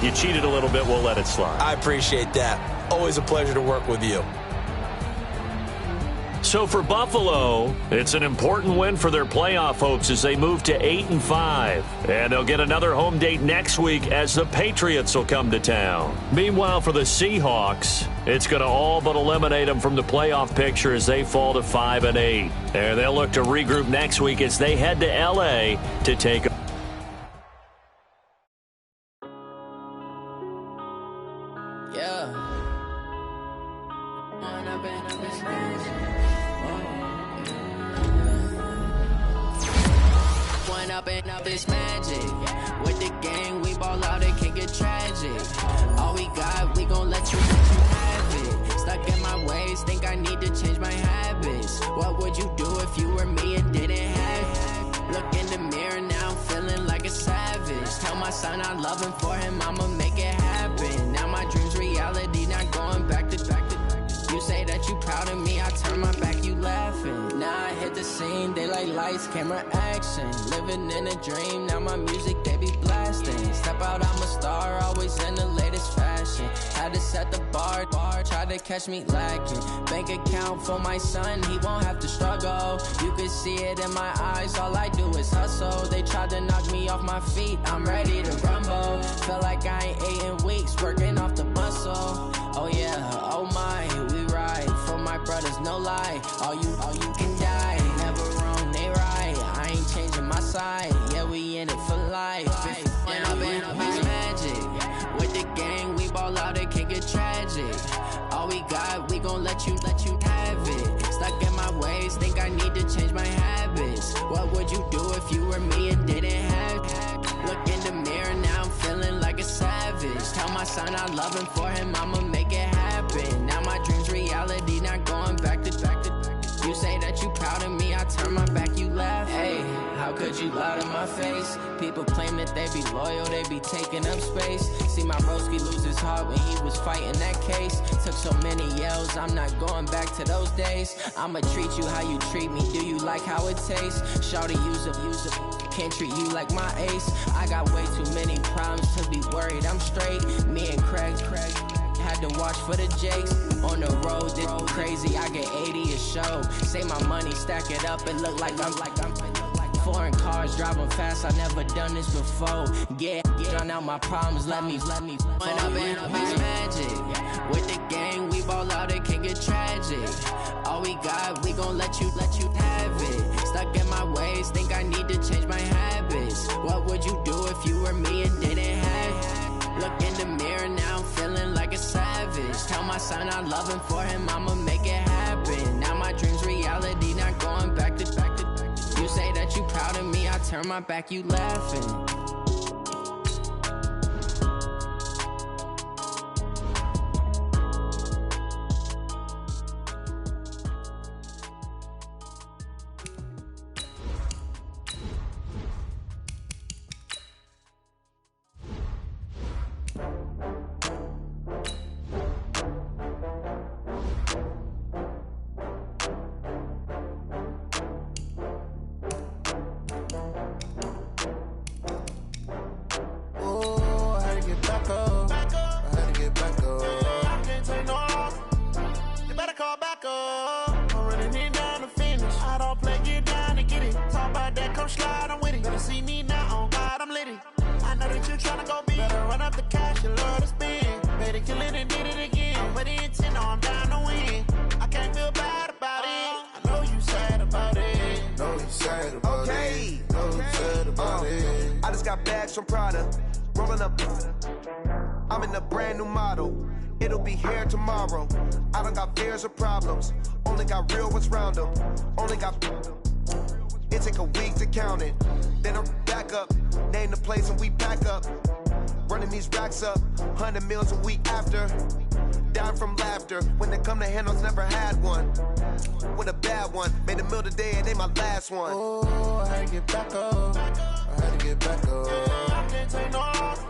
you cheated a little bit. We'll let it slide. I appreciate that. Always a pleasure to work with you. So for Buffalo, it's an important win for their playoff hopes as they move to 8-5. And they'll get another home date next week as the Patriots will come to town. Meanwhile, for the Seahawks, it's going to all but eliminate them from the playoff picture as they fall to 5-8. And they'll look to regroup next week as they head to L.A. to take Yeah. When I've been up this magic. When I've been up this magic. With the gang, we ball out, it can get tragic. All we got, we gon' let you have it. Stuck in my ways, think I need to change my habits. What would you do if you were me and didn't have it? Look in the mirror, now I'm feeling like a savage. Tell my son I love him, for him I'ma make it happen. Now my dream's reality, not going back to. You say that you proud of me, I turn my back, you laughing. Now I hit the scene, they like lights, camera, action. Living in a dream, now my music, they be blasting. Step out, I'm a star, always in the latest fashion. Had to set the bar, try to catch me lacking. Bank account for my son, he won't have to struggle. You can see it in my eyes, all I do is hustle. They tried to knock me off my feet, I'm ready to rumble. Feel like I ain't ate in weeks, working off the muscle. Oh yeah, oh my, we ride for my brothers, no lie. All you can die, never wrong, they right. I ain't changing my side, yeah, we in it for life. When I've been up this magic. With the gang, we ball out, it can get tragic. All we got, we gon' let you have it. Stuck in my ways, think I need to change my habits. What would you do if you were me and didn't have it? Look in the mirror, now I'm feeling like a savage. Tell my son I love him, for him I'ma make it happen. Now my dream's reality, not going back to. You say that you proud of me, I turn my back, you laugh. Hey, how could you lie to my face? People claim that they be loyal, they be taking up space. See my broski lose his heart when he was fighting that case. Took so many yells, I'm not going back to those days. I'ma treat you how you treat me, do you like how it tastes? Shawty, use it. Can't treat you like my ace. I got way too many problems to be worried, I'm straight. Me and Craig had to watch for the Jakes. On the road, this crazy, I get 80 a show. Say my money, stack it up, it look like I'm foreign cars, driving fast, I never done this before. Get on out my problems, let me. When I've been up this magic. With the gang, we ball out, it can get tragic. All we got, we gon' let you have it. Stuck in my ways, think I need to change my habits. What would you do if you were me and didn't have it? Look in the mirror, now I'm feeling like a savage. Tell my son I love him, for him I'ma make it happen. Now my dream's reality, not going back to. You say that you proud of me, I turn my back, you laughing. From Prada, rolling up. I'm in a brand new model. It'll be here tomorrow. I don't got fears or problems. Only got real ones round them. Only got. It take a week to count it. Then I'm back up. Name the place and we pack up. Running these racks up. 100 meals a week after. Dying from laughter. When they come to handles, never had one. With a bad one. Made a meal today, it ain't my last one. Oh, I had to get back up. I had to get back up. I can't take no loss.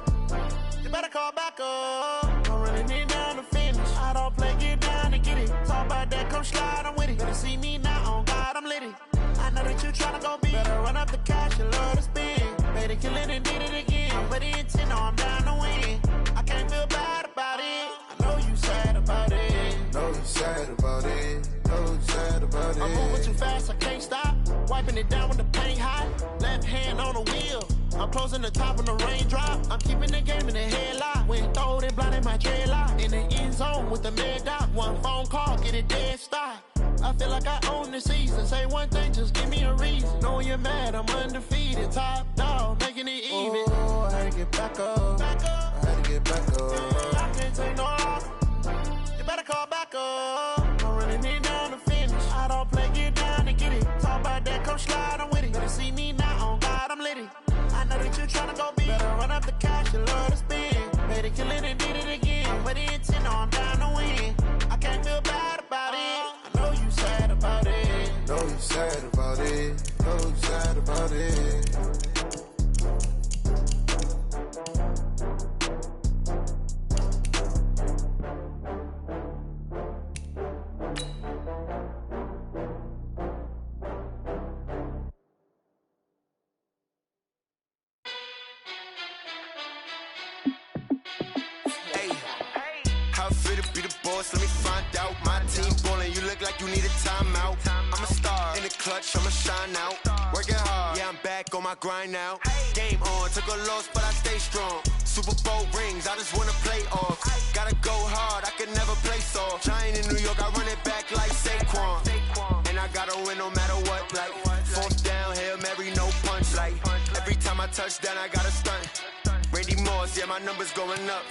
You better call back up. I'm running it down to finish. I don't play, get down to get it. Talk about that, come slide, I'm with it. Better see me now, on God, I'm litty. I know that you tryna go big. Better run up the cash, you love to spend. Better kill it and did it again. But the intent, no, I'm down to win. I can't feel bad about it. I know you sad about it. Know you sad about it. Know you sad about it. I'm moving too fast, I can't stop. Wiping it down with the paint hot. Left hand on the wheel. I'm closing the top when the raindrop. I'm keeping the game in the headlock. When throwed and blinded my dreadlock. In the end zone with the mad dot. One phone call, get it dead stop. I feel like I own the season. Say one thing, just give me a reason. Knowing you're mad, I'm undefeated. Top dog, making it even. Oh, I had to get back up. I had to get back up. I can't take no loss. How I feel to be the boss, let me find out. My team ballin', you look like you need a timeout. I'm a star, in the clutch, I'ma shine out. Working hard, yeah, I'm back on my grind now. Game on, took a loss, but I stay strong. Super Bowl rings, I just wanna play off. Gotta go hard, I can never play soft. Giant in New York, I run it back like Saquon. And I gotta win no matter what, like fourth down, Hail Mary, no punch. Like every time I touch down, I gotta stunt. Randy Moss, yeah, my numbers going up.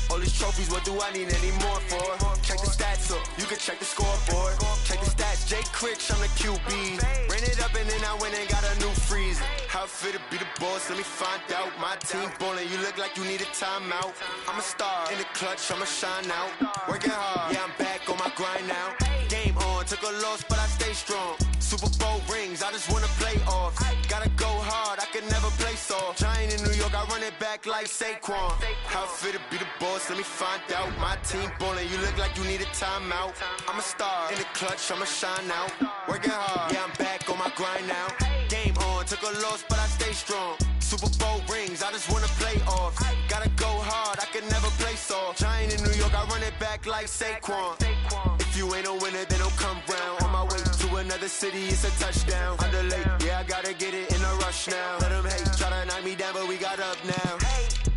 All these trophies, what do I need any more for? Check the stats up, you can check the scoreboard. Check the stats, Jay Critch, I'm the QB. Ran it up and then I went and got a new freeze. How I feel to be the boss, let me find out. My team ballin', you look like you need a timeout. I'm a star, in the clutch, I'ma shine out. Working hard, yeah, I'm back on my grind now. Game on, took a loss, but I stay strong. Super Bowl rings, I just wanna play off. Gotta go hard, I can never play soft. Giant in New York, I run it back like Saquon. How I feel to be the boss, let me find out. My team ballin', you look like you need a timeout. I'm a star, in the clutch, I'ma shine out. Working hard, yeah, I'm back on my grind now. Game on, took a loss, but I stay strong. Super Bowl rings, I just wanna play off. Gotta go hard, I can never play soft. Giant in New York, I run it back like Saquon. If you ain't a winner, then don't come round. On my way to another city, it's a touchdown. Underlay, yeah, I gotta get it in a rush now. Let them hate, try to knock me down, but we got up now.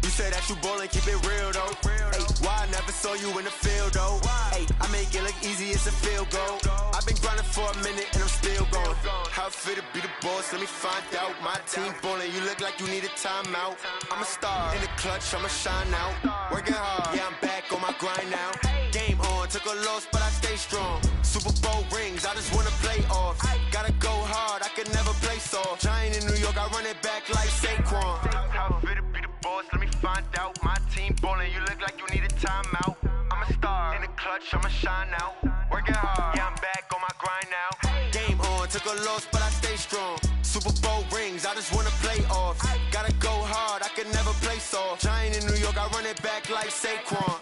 You say that you ballin', keep it real though. Hey, why I never saw you in the field though? Hey, I make it look easy, it's a field goal. I've been grinding for a minute and I'm still going. How I feel to be the boss, let me find out. My team ballin', you look like you need a timeout. I'm a star, in the clutch, I'ma shine out. Working hard, yeah, I'm back on my grind now. Game on, took a loss, but I stay strong. Super Bowl rings, I just wanna play off. Gotta go hard, I can never play soft. Giant in New York, I run it back like Saquon. How I feel to be the boss, let me find out. My team ballin', you look like you need a timeout. I'm a star, in the clutch, I'ma shine out. Working hard, yeah, I'm back on my grind now. Game on, took a loss, but I stay strong. Super Bowl rings, I just wanna play off. Gotta go hard, I can never play soft. Giant in New York, I run it back like Saquon.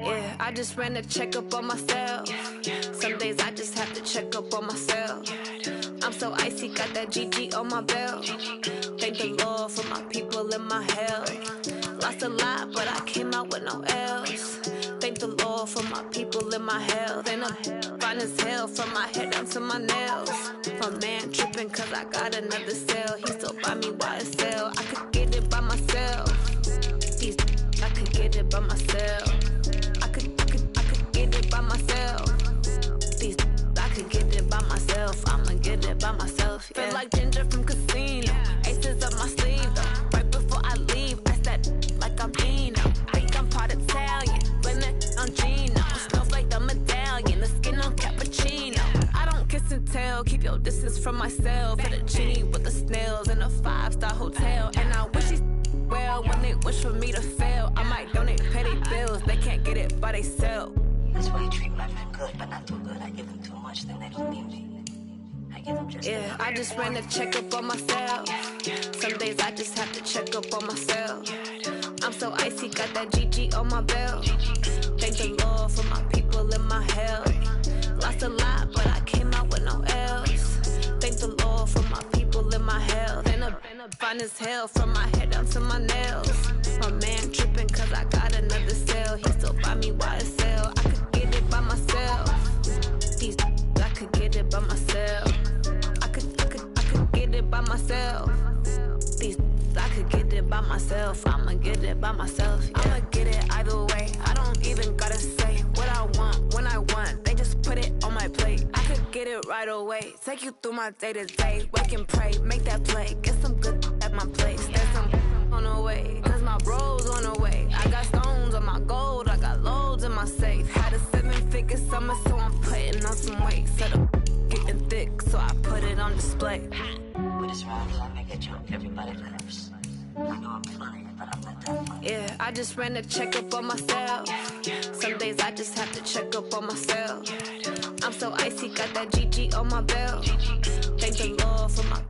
Yeah, I just ran a checkup on myself. Some days I just have to check up on myself. I'm so icy, got that GG on my belt. Thank the Lord for my people and my health. Lost a lot, but I came out with no L's. Thank the Lord for my people and my health. And I'm fine as hell from my head down to my nails. My man tripping cause I got another cell. He still buy me YSL. I could get it by myself. I could get it by myself. I could get it by myself. I could get it by myself. I'ma get it by myself. Yeah. Feel like Ginger from Casino. Aces up my sleeve though. Right before I leave, I said like I'm Dino. Think I'm part Italian, blend it on Gino. Smells like the medallion, the skin on cappuccino. I don't kiss and tell, keep your distance from myself. For the genie with the snails in a 5-star hotel. And I wish he's well when they wish for me to fail. I might donate petty bills, they can't get it by themselves. That's why you treat my friend good, but not too good. I give them too much, then they don't need me. I give them just yeah, I just ran a checkup on myself. Some days I just have to check up on myself. I'm so icy, got that GG on my belt. Thank the Lord for my people and my health. Lost a lot, but I came out with no L's. Thank the Lord for my people and my health. And I'm fine as hell from my head down to my nails. My man tripping cause I got another cell. He still buy me YSL. I could get it by myself. I could get it by myself. I could get it by myself. I could get it by myself. I'ma get it by myself. Yeah. I'ma get it either way. I don't even gotta say what I want when I want. They just put it on my plate. I could get it right away. Take you through my day to day. Wake and pray, make that play. Get some good at my place. There's some on the way, cause my bro's on the way. I got stones on my gold. I got loads in my safe. Had a 7-figure summer, so I'm putting on some weight. Set up getting thick, so I put it on display. with this round, I make it jump. Everybody laughs. I know I'm funny, but I'm not that funny. Yeah, I just ran a checkup on myself. Some days I just have to check up on myself. I'm so icy, got that GG on my belt. Thank the Lord for my